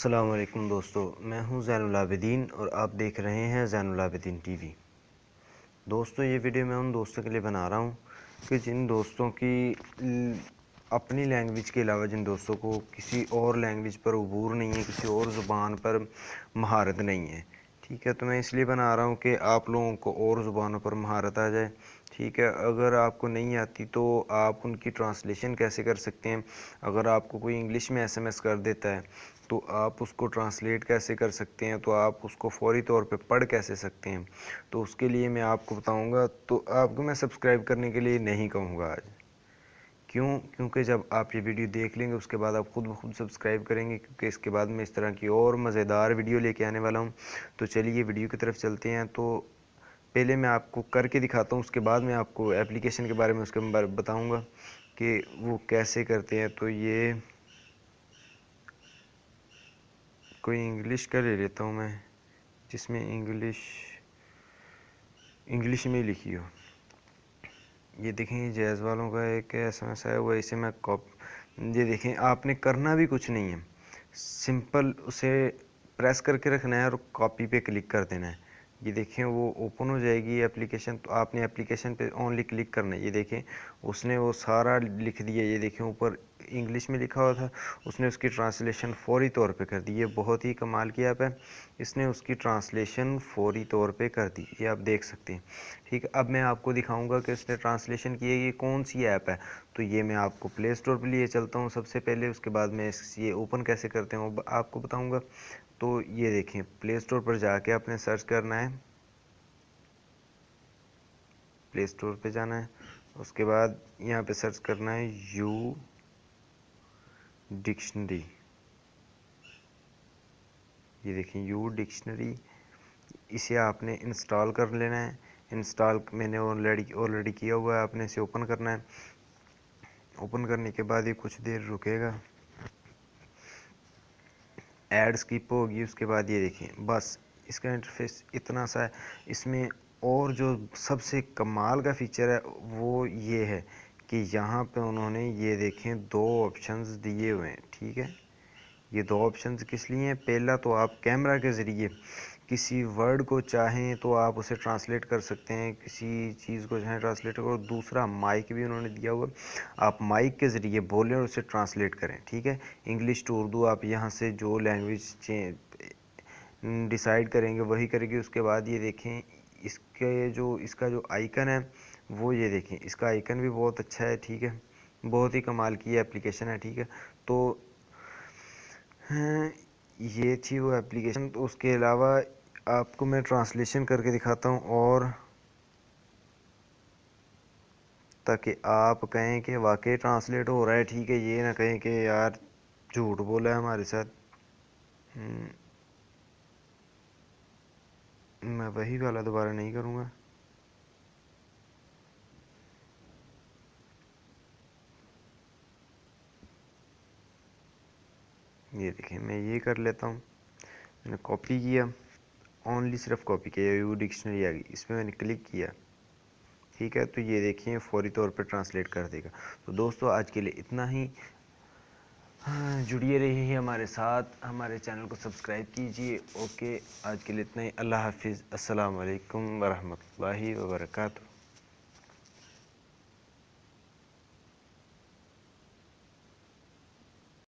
अस्सलाम वालेकुम दोस्तों, मैं हूं ज़ैनुल आबिदीन और आप देख रहे हैं ज़ैनुल आबिदीन टीवी। दोस्तों, ये वीडियो मैं उन दोस्तों के लिए बना रहा हूं कि जिन दोस्तों की अपनी लैंग्वेज के अलावा जिन दोस्तों को किसी और लैंग्वेज पर अबूर नहीं है, किसी और ज़ुबान पर महारत नहीं है। ठीक है, तो मैं इसलिए बना रहा हूं कि आप लोगों को और ज़ुबानों पर महारत आ जाए। ठीक है, अगर आपको नहीं आती तो आप उनकी ट्रांसलेशन कैसे कर सकते हैं। अगर आपको कोई इंग्लिश में एसएमएस कर देता है तो आप उसको ट्रांसलेट कैसे कर सकते हैं, तो आप उसको फ़ौरी तौर पे पढ़ कैसे सकते हैं, तो उसके लिए मैं आपको बताऊंगा। तो आपको मैं सब्सक्राइब करने के लिए नहीं कहूँगा आज। क्योंकि जब आप ये वीडियो देख लेंगे उसके बाद आप खुद ब खुद सब्सक्राइब करेंगे, क्योंकि इसके बाद मैं इस तरह की और मज़ेदार वीडियो लेके आने वाला हूँ। तो चलिए वीडियो की तरफ चलते हैं। तो पहले मैं आपको करके दिखाता हूँ, उसके बाद मैं आपको एप्लीकेशन के बारे में उसके बारे में बताऊँगा कि वो कैसे करते हैं। तो ये कोई इंग्लिश का ले लेता हूँ मैं, जिसमें इंग्लिश में लिखी हो। ये देखें, ये जैज़ वालों का एक एसएमएस आया हुआ है, इसे मैं ये देखें, आपने करना भी कुछ नहीं है, सिंपल उसे प्रेस करके रखना है और कॉपी पे क्लिक कर देना है। ये देखें, वो ओपन हो जाएगी एप्लीकेशन। तो आपने एप्लीकेशन पे ओनली क्लिक करना है। ये देखें, उसने वो सारा लिख दिया। ये देखें, ऊपर इंग्लिश में लिखा हुआ था, उसने उसकी ट्रांसलेशन फ़ौरी तौर पे कर दी। ये बहुत ही कमाल की ऐप है, इसने उसकी ट्रांसलेशन फ़ौरी तौर पे कर दी, ये आप देख सकते हैं। ठीक है, अब मैं आपको दिखाऊंगा कि उसने ट्रांसलेशन की है, ये कौन सी ऐप है। तो ये मैं आपको प्ले स्टोर पर लिए चलता हूँ सबसे पहले, उसके बाद मैं ये ओपन कैसे करते हैं वो आपको बताऊँगा। तो ये देखें, प्ले स्टोर पर जाके आपने सर्च करना है, प्ले स्टोर पे जाना है, उसके बाद यहाँ पे सर्च करना है यू डिक्शनरी। ये देखें, यू डिक्शनरी, इसे आपने इंस्टॉल कर लेना है। इंस्टॉल मैंने ऑलरेडी किया हुआ है, आपने इसे ओपन करना है। ओपन करने के बाद ये कुछ देर रुकेगा, ऐड स्किप होगी, उसके बाद ये देखें, बस इसका इंटरफेस इतना सा है। इसमें और जो सबसे कमाल का फ़ीचर है वो ये है कि यहाँ पे उन्होंने ये देखें 2 ऑप्शंस दिए हुए हैं। ठीक है, ये 2 ऑप्शंस किस लिए हैं। पहला तो आप कैमरा के ज़रिए किसी वर्ड को चाहें तो आप उसे ट्रांसलेट कर सकते हैं, किसी चीज़ को चाहें ट्रांसलेट करो। दूसरा माइक भी उन्होंने दिया हुआ, आप माइक के ज़रिए बोलें और उसे ट्रांसलेट करें। ठीक है, इंग्लिश टू उर्दू आप यहाँ से जो लैंग्वेज डिसाइड करेंगे वही करेंगे। उसके बाद ये देखें, इसका जो आइकन है वो ये देखें, इसका आइकन भी बहुत अच्छा है। ठीक है, बहुत ही कमाल की एप्लीकेशन है। ठीक है, तो हाँ, ये थी वो एप्लीकेशन। तो उसके अलावा आपको मैं ट्रांसलेशन करके दिखाता हूँ, और ताकि आप कहें कि वाकई ट्रांसलेट हो रहा है। ठीक है, ये ना कहें कि यार झूठ बोला है हमारे साथ। मैं वही वाला दोबारा नहीं करूँगा। ये देखें, मैं ये कर लेता हूँ, मैंने कॉपी किया, ओनली सिर्फ कॉपी किया, यू डिक्शनरी आ गई, इस पर मैंने क्लिक किया। ठीक है, तो ये देखिए फ़ौरी तौर पे ट्रांसलेट कर देगा। तो दोस्तों, आज के लिए इतना ही। हाँ, जुड़िए रहिए हमारे साथ, हमारे चैनल को सब्सक्राइब कीजिए। ओके, आज के लिए इतना ही। अल्लाह हाफिज़, अस्सलाम वालेकुम वरहमतुल्लाहि वबरकातुहू।